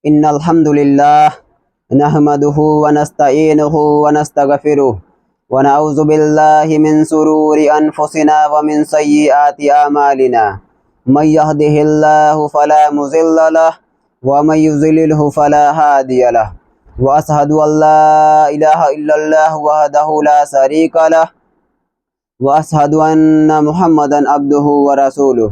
إن الحمد لله نحمده ونستعينه ونستغفره ونعوذ بالله من شرور أنفسنا ومن سيئات أعمالنا من يهده الله فلا مضل له ومن يضلله فلا هادي له وأشهد أن لا إله إلا الله وحده لا شريك له وأشهد أن محمدا عبده ورسوله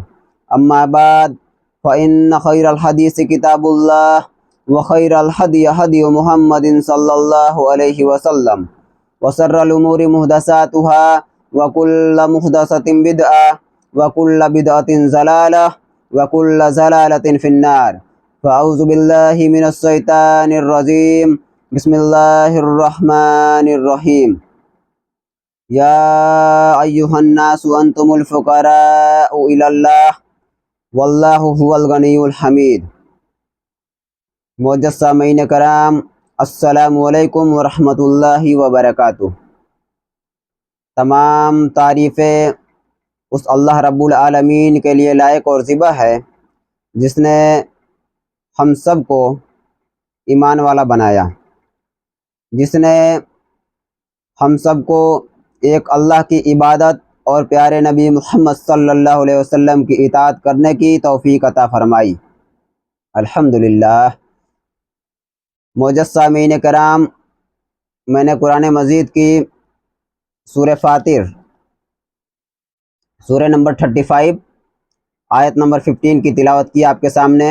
أما بعد فإن خير الحديث كتاب الله وخير الهدي هدي محمد صلى الله عليه وسلم وشر الأمور محدثاتها وكل محدثة بدعة وكل بدعة ضلالة وكل ضلالة في النار فأعوذ بالله من الشيطان الرجيم بسم الله الرحمن الرحيم يا أيها الناس أنتم الفقراء إلى الله واللہ هو الغنی الحمید۔ معزز سامعین کرام، السلام علیکم ورحمۃ اللہ وبرکاتہ۔ تمام تعریفیں اس اللہ رب العالمین کے لیے لائق اور زیبا ہے جس نے ہم سب کو ایمان والا بنایا، جس نے ہم سب کو ایک اللہ کی عبادت اور پیارے نبی محمد صلی اللہ علیہ وسلم کی اطاعت کرنے کی توفیق عطا فرمائی، الحمدللہ۔ معزز سامعین کرام، میں نے قرآن مجید کی سورہ فاطر، سورہ نمبر 35 آیت نمبر 15 کی تلاوت کی آپ کے سامنے۔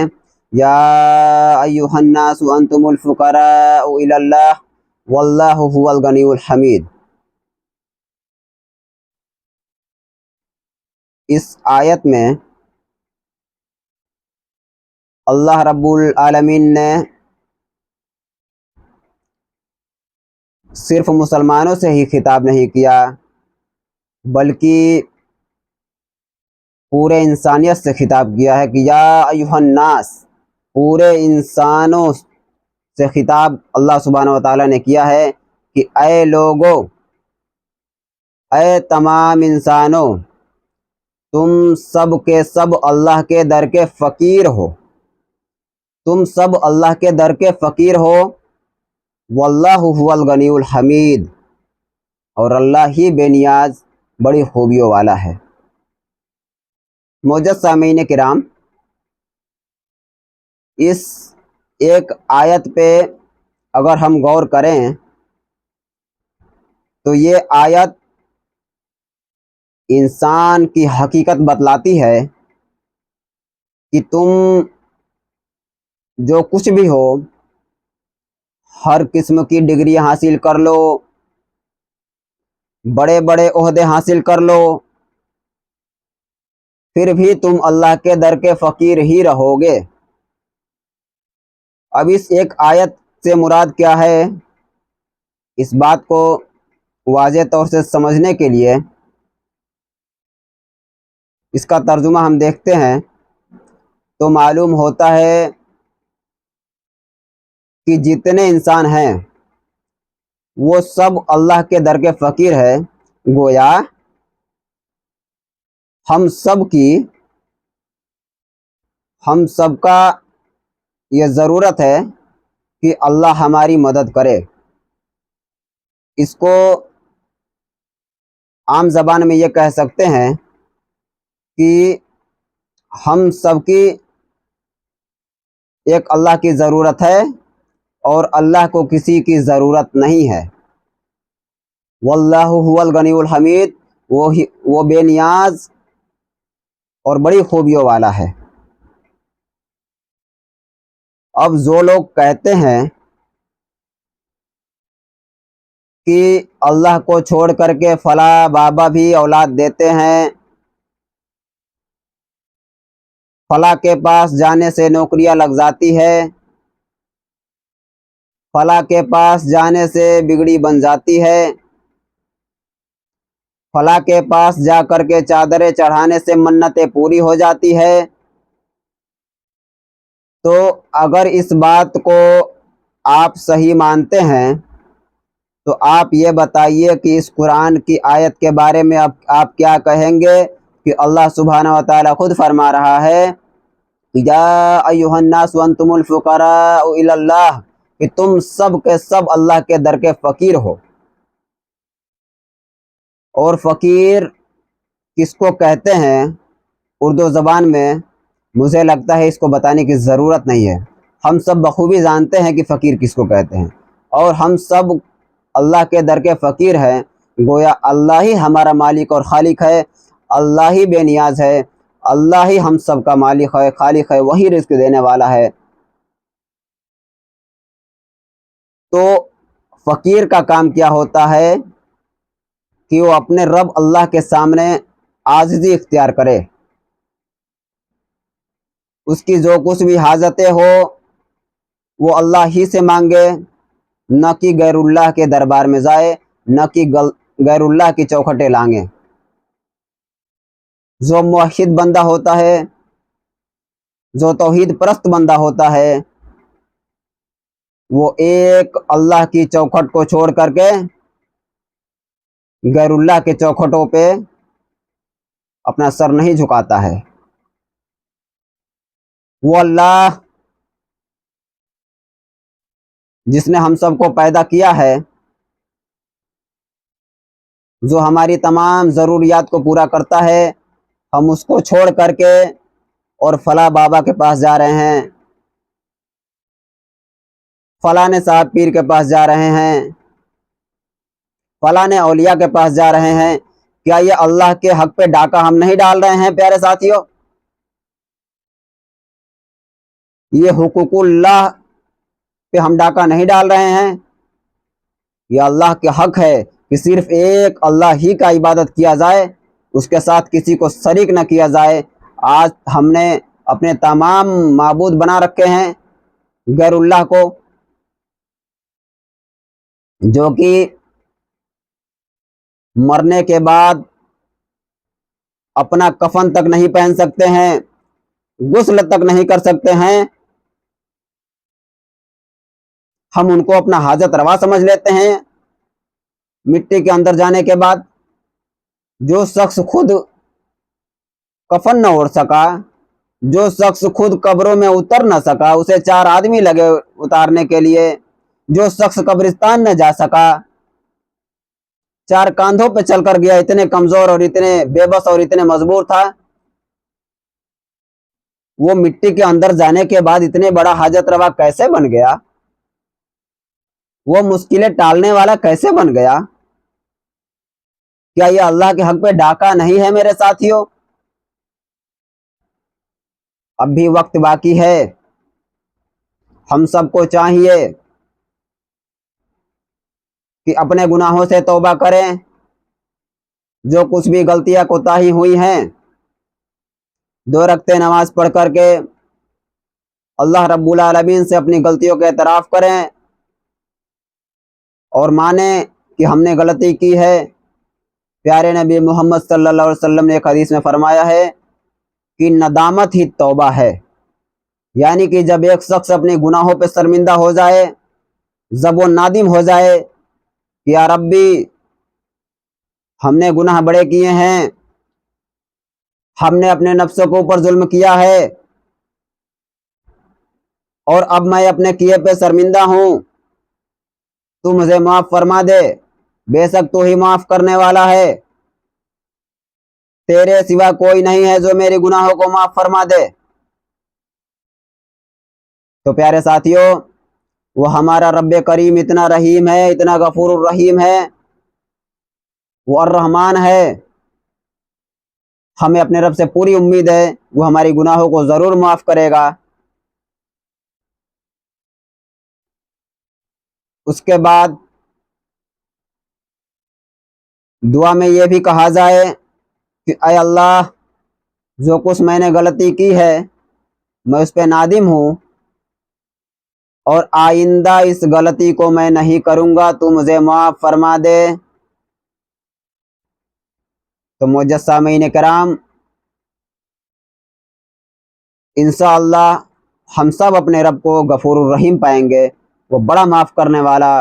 یا ایھا الناس انتم الفقراء الی اللہ واللہ هو الغنی الحمید۔ اس آیت میں اللہ رب العالمین نے صرف مسلمانوں سے ہی خطاب نہیں کیا بلکہ پورے انسانیت سے خطاب کیا ہے کہ یا ایھا الناس، پورے انسانوں سے خطاب اللہ سبحانہ وتعالیٰ نے کیا ہے کہ اے لوگو، اے تمام انسانوں، تم سب کے سب اللہ کے در کے فقیر ہو، تم سب اللہ کے در کے فقیر ہو، واللہ هو الغنی الحمید، اور اللہ ہی بے نیاز بڑی خوبیوں والا ہے۔ معزز سامعین کرام، اس ایک آیت پہ اگر ہم غور کریں تو یہ آیت انسان کی حقیقت بتلاتی ہے کہ تم جو کچھ بھی ہو، ہر قسم کی ڈگری حاصل کر لو، بڑے بڑے عہدے حاصل کر لو، پھر بھی تم اللہ کے در کے فقیر ہی رہو گے۔ اب اس ایک آیت سے مراد کیا ہے، اس بات کو واضح طور سے سمجھنے کے لیے اس کا ترجمہ ہم دیکھتے ہیں تو معلوم ہوتا ہے کہ جتنے انسان ہیں وہ سب اللہ کے در کے فقیر ہے۔ گویا ہم سب کا یہ ضرورت ہے کہ اللہ ہماری مدد کرے۔ اس کو عام زبان میں یہ کہہ سکتے ہیں کہ ہم سب کی ایک اللہ کی ضرورت ہے اور اللہ کو کسی کی ضرورت نہیں ہے۔ واللہ هو الغنی الحمید، وہ بے نیاز اور بڑی خوبیوں والا ہے۔ اب جو لوگ کہتے ہیں کہ اللہ کو چھوڑ کر کے فلاں بابا بھی اولاد دیتے ہیں، فلاں کے پاس جانے سے نوکریاں لگ جاتی ہے، فلاں کے پاس جانے سے بگڑی بن جاتی ہے، فلاں کے پاس جا کر کے چادریں چڑھانے سے منتیں پوری ہو جاتی ہے، تو اگر اس بات کو آپ صحیح مانتے ہیں تو آپ یہ بتائیے کہ اس قرآن کی آیت کے بارے میں آپ کیا کہیں گے کہ اللہ سبحانہ وتعالیٰ خود فرما رہا ہے یا ایھا الناس وانتم الفقراء الی اللہ، کہ تم سب کے سب اللہ کے در کے فقیر ہو۔ اور فقیر کس کو کہتے ہیں اردو زبان میں، مجھے لگتا ہے اس کو بتانے کی ضرورت نہیں ہے، ہم سب بخوبی جانتے ہیں کہ فقیر کس کو کہتے ہیں، اور ہم سب اللہ کے در کے فقیر ہیں۔ گویا اللہ ہی ہمارا مالک اور خالق ہے، اللہ ہی بے نیاز ہے، اللہ ہی ہم سب کا مالک ہے، خالق ہے، وہی رزق دینے والا ہے۔ تو فقیر کا کام کیا ہوتا ہے کہ وہ اپنے رب اللہ کے سامنے عاجزی اختیار کرے، اس کی جو کچھ بھی حاجتیں ہو وہ اللہ ہی سے مانگے، نہ کہ غیر اللہ کے دربار میں جائے، نہ کہ غیر اللہ کی چوکھٹیں لانگے۔ جو موحد بندہ ہوتا ہے، جو توحید پرست بندہ ہوتا ہے، وہ ایک اللہ کی چوکھٹ کو چھوڑ کر کے غیر اللہ کے چوکھٹوں پہ اپنا سر نہیں جھکاتا ہے۔ وہ اللہ جس نے ہم سب کو پیدا کیا ہے، جو ہماری تمام ضروریات کو پورا کرتا ہے، ہم اس کو چھوڑ کر کے اور فلاں بابا کے پاس جا رہے ہیں، فلاں صاحب پیر کے پاس جا رہے ہیں، فلاں اولیاء کے پاس جا رہے ہیں، کیا یہ اللہ کے حق پہ ڈاکہ ہم نہیں ڈال رہے ہیں پیارے ساتھیوں؟ یہ حقوق اللہ پہ ہم ڈاکہ نہیں ڈال رہے ہیں؟ یہ اللہ کے حق ہے کہ صرف ایک اللہ ہی کا عبادت کیا جائے، اس کے ساتھ کسی کو شریک نہ کیا جائے۔ آج ہم نے اپنے تمام معبود بنا رکھے ہیں غیر اللہ کو، جو کہ مرنے کے بعد اپنا کفن تک نہیں پہن سکتے ہیں، غسل تک نہیں کر سکتے ہیں۔ ہم ان کو اپنا حاجت روا سمجھ لیتے ہیں مٹی کے اندر جانے کے بعد۔ جو شخص خود کفن نہ اوڑھ سکا، جو شخص خود قبروں میں اتر نہ سکا، اسے 4 آدمی لگے اتارنے کے لیے، جو شخص قبرستان نہ جا سکا، 4 کاندھوں پہ چل کر گیا، اتنے کمزور اور اتنے بے بس اور اتنے مجبور تھا، وہ مٹی کے اندر جانے کے بعد اتنے بڑا حاجت روا کیسے بن گیا؟ وہ مشکلیں ٹالنے والا کیسے بن گیا؟ کیا یہ اللہ کے حق پہ ڈاکہ نہیں ہے میرے ساتھیوں؟ اب بھی وقت باقی ہے، ہم سب کو چاہیے کہ اپنے گناہوں سے توبہ کریں، جو کچھ بھی غلطیاں کوتاہی ہوئی ہیں 2 رکعتیں نماز پڑھ کر کے اللہ رب العالمین سے اپنی غلطیوں کا اعتراف کریں اور مانیں کہ ہم نے غلطی کی ہے۔ پیارے نبی محمد صلی اللہ علیہ وسلم نے ایک حدیث میں فرمایا ہے کہ ندامت ہی توبہ ہے، یعنی کہ جب ایک شخص اپنے گناہوں پہ شرمندہ ہو جائے، جب وہ نادم ہو جائے کہ یا ربی ہم نے گناہ بڑے کیے ہیں، ہم نے اپنے نفسوں کے اوپر ظلم کیا ہے، اور اب میں اپنے کیے پہ شرمندہ ہوں، تو مجھے معاف فرما دے، بے شک تو ہی معاف کرنے والا ہے، تیرے سوا کوئی نہیں ہے جو میرے گناہوں کو معاف فرما دے۔ تو پیارے ساتھیوں، وہ ہمارا رب کریم اتنا رحیم ہے، اتنا غفور الرحیم ہے، وہ الرحمن ہے، ہمیں اپنے رب سے پوری امید ہے وہ ہماری گناہوں کو ضرور معاف کرے گا۔ اس کے بعد دعا میں یہ بھی کہا جائے کہ اے اللہ، جو کچھ میں نے غلطی کی ہے میں اس پہ نادم ہوں، اور آئندہ اس غلطی کو میں نہیں کروں گا، تو مجھے معاف فرما دے۔ تو معزز سامعین کرام، انشاءاللہ ہم سب اپنے رب کو غفور الرحیم پائیں گے، وہ بڑا معاف کرنے والا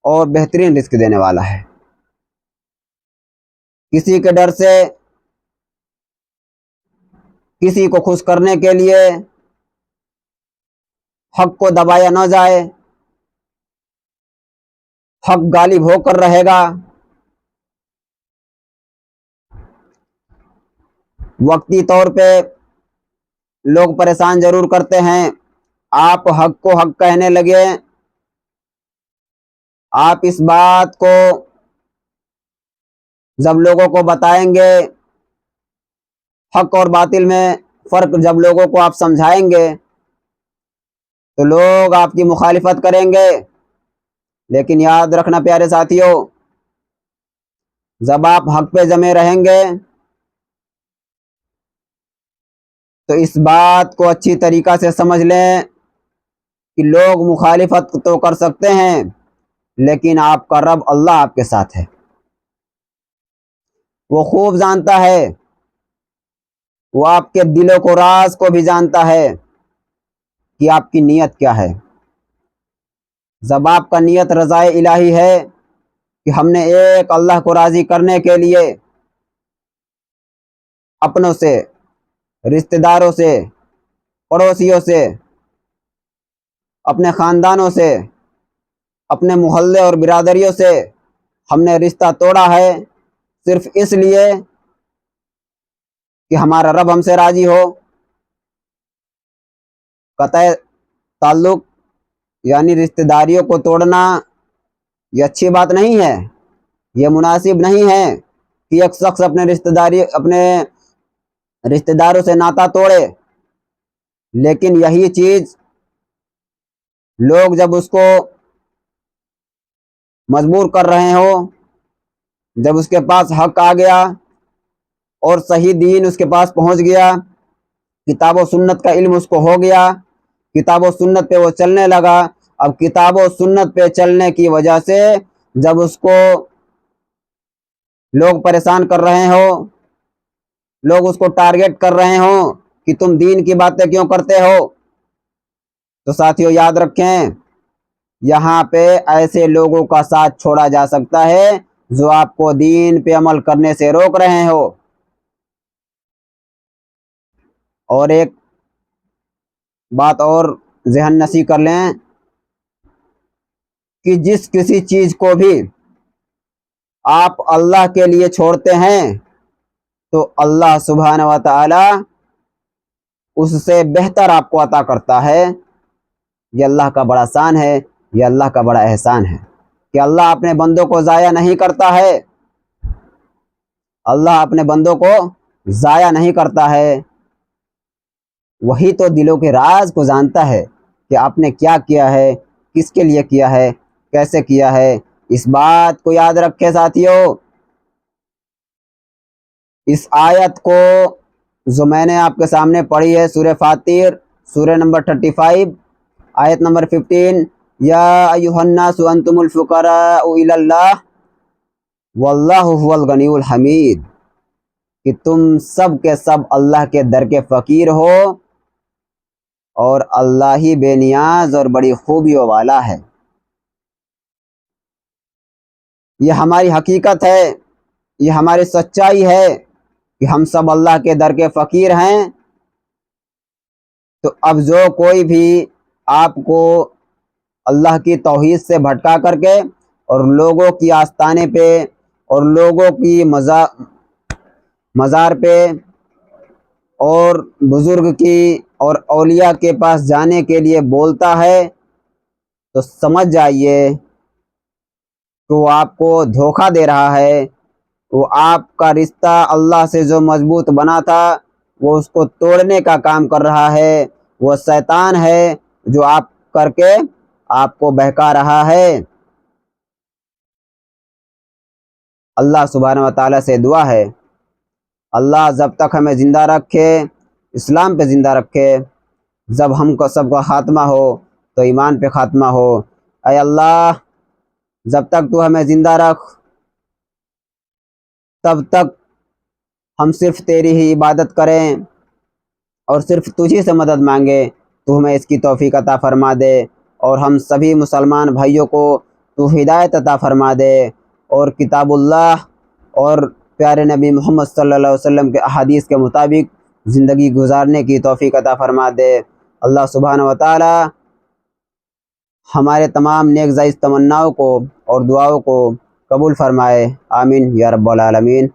اور بہترین رزق دینے والا ہے۔ کسی کے ڈر سے کسی کو خوش کرنے کے لیے حق کو دبایا نہ جائے، حق غالب ہو کر رہے گا۔ وقتی طور پہ لوگ پریشان ضرور کرتے ہیں، آپ حق کو حق کہنے لگے، آپ اس بات کو جب لوگوں کو بتائیں گے، حق اور باطل میں فرق جب لوگوں کو آپ سمجھائیں گے تو لوگ آپ کی مخالفت کریں گے۔ لیکن یاد رکھنا پیارے ساتھیوں، جب آپ حق پہ جمے رہیں گے تو اس بات کو اچھی طریقہ سے سمجھ لیں کہ لوگ مخالفت تو کر سکتے ہیں لیکن آپ کا رب اللہ آپ کے ساتھ ہے۔ وہ خوب جانتا ہے، وہ آپ کے دلوں کو راز کو بھی جانتا ہے کہ آپ کی نیت کیا ہے۔ جب آپ کا نیت رضائے الہی ہے کہ ہم نے ایک اللہ کو راضی کرنے کے لیے اپنوں سے، رشتہ داروں سے، پڑوسیوں سے، اپنے خاندانوں سے، اپنے محلے اور برادریوں سے ہم نے رشتہ توڑا ہے صرف اس لیے کہ ہمارا رب ہم سے راضی ہو، قطع تعلق یعنی رشتہ داریوں کو توڑنا یہ اچھی بات نہیں ہے، یہ مناسب نہیں ہے کہ ایک شخص اپنے رشتہ داروں سے ناطا توڑے۔ لیکن یہی چیز لوگ جب اس کو مجبور کر رہے ہوں، جب اس کے پاس حق آ گیا اور صحیح دین اس کے پاس پہنچ گیا، کتاب و سنت کا علم اس کو ہو گیا، کتاب و سنت پہ وہ چلنے لگا، اب کتاب و سنت پہ چلنے کی وجہ سے جب اس کو لوگ پریشان کر رہے ہوں، لوگ اس کو ٹارگٹ کر رہے ہوں کہ تم دین کی باتیں کیوں کرتے ہو، تو ساتھیوں یاد رکھیں، یہاں پہ ایسے لوگوں کا ساتھ چھوڑا جا سکتا ہے جو آپ کو دین پہ عمل کرنے سے روک رہے ہو۔ اور ایک بات اور ذہن نشین کر لیں کہ جس کسی چیز کو بھی آپ اللہ کے لیے چھوڑتے ہیں تو اللہ سبحانہ و تعالی اس سے بہتر آپ کو عطا کرتا ہے۔ یہ اللہ کا بڑا شان ہے، یہ اللہ کا بڑا احسان ہے کہ اللہ اپنے بندوں کو ضائع نہیں کرتا ہے، اللہ اپنے بندوں کو ضائع نہیں کرتا ہے۔ وہی تو دلوں کے راز کو جانتا ہے کہ آپ نے کیا کیا ہے، کس کے لیے کیا ہے، کیسے کیا ہے۔ اس بات کو یاد رکھے ساتھیوں، اس آیت کو جو میں نے آپ کے سامنے پڑھی ہے، سورہ فاطر، سورہ نمبر 35، آیت نمبر 15، یا ایھا الناس انتم الفقراء الی اللہ واللہ هو الغنی الحمید، کہ تم سب کے سب اللہ کے در کے فقیر ہو اور اللہ ہی بے نیاز اور بڑی خوبیوں والا ہے۔ یہ ہماری حقیقت ہے، یہ ہماری سچائی ہے کہ ہم سب اللہ کے در کے فقیر ہیں۔ تو اب جو کوئی بھی آپ کو اللہ کی توحید سے بھٹکا کر کے اور لوگوں کی آستانے پہ اور لوگوں کی مزار پہ اور بزرگ کی اور اولیاء کے پاس جانے کے لیے بولتا ہے تو سمجھ جائیے کہ وہ آپ کو دھوکہ دے رہا ہے، وہ آپ کا رشتہ اللہ سے جو مضبوط بنا تھا وہ اس کو توڑنے کا کام کر رہا ہے، وہ شیطان ہے جو آپ کر کے آپ کو بہکا رہا ہے۔ اللہ سبحانہ و تعالیٰ سے دعا ہے، اللہ جب تک ہمیں زندہ رکھے اسلام پہ زندہ رکھے، جب ہم کو سب کا خاتمہ ہو تو ایمان پہ خاتمہ ہو۔ اے اللہ جب تک تو ہمیں زندہ رکھ تب تک ہم صرف تیری ہی عبادت کریں اور صرف تجھی سے مدد مانگے، تو ہمیں اس کی توفیق عطا فرما دے اور ہم سبھی مسلمان بھائیوں کو تو ہدایت عطا فرما دے اور کتاب اللہ اور پیارے نبی محمد صلی اللہ علیہ وسلم کے احادیث کے مطابق زندگی گزارنے کی توفیق عطا فرما دے۔ اللہ سبحانہ و تعالی ہمارے تمام نیک زائز تمناؤں کو اور دعاؤں کو قبول فرمائے، آمین یا رب العالمین۔